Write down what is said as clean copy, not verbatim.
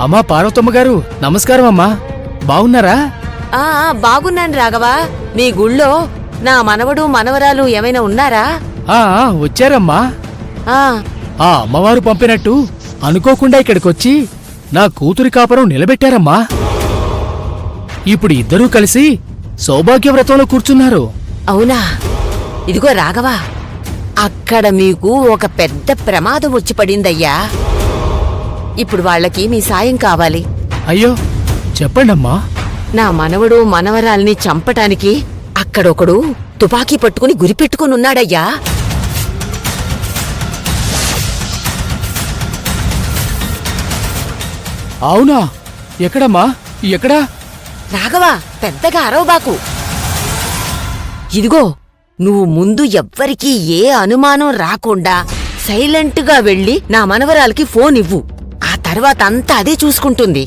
అమ్మా పార్వతమ్మ గారు నమస్కారం అమ్మా, బాగున్నారా? బాగున్నాను రాఘవా. నీ గుళ్ళో నా మనవడు మనవరాలు ఏమైనా ఉన్నారా? వచ్చారమ్మా. ఆ అమ్మవారు పంపినట్టు అనుకోకుండా ఇక్కడికొచ్చి నా కూతురి కాపురం నిలబెట్టారమ్మా. ఇప్పుడు ఇద్దరూ కలిసి సౌభాగ్యవ్రతంలో కూర్చున్నారు. అవునా? ఇదిగో రాఘవా, అక్కడ మీకు ఒక పెద్ద ప్రమాదం వచ్చి పడిందయ్యా. ఇప్పుడు వాళ్ళకి మీ సాయం కావాలి. అయ్యో చెప్పండమ్మా. నా మనవడు మనవరాల్ని చంపటానికి అక్కడొకడు తుపాకీ పట్టుకుని గురిపెట్టుకునున్నాడయ్యా. అవునా? ఎక్కడమ్మా? ఎక్కడా? రాఘవా, పెద్దగా అరవబాకు. ఇదిగో, నువ్వు ముందు ఎవ్వరికీ ఏ అనుమానం రాకుండా సైలెంట్గా వెళ్ళి నా మనవరాలకి ఫోన్ ఇవ్వు. ఆ తర్వాత అంతా అదే చూసుకుంటుంది.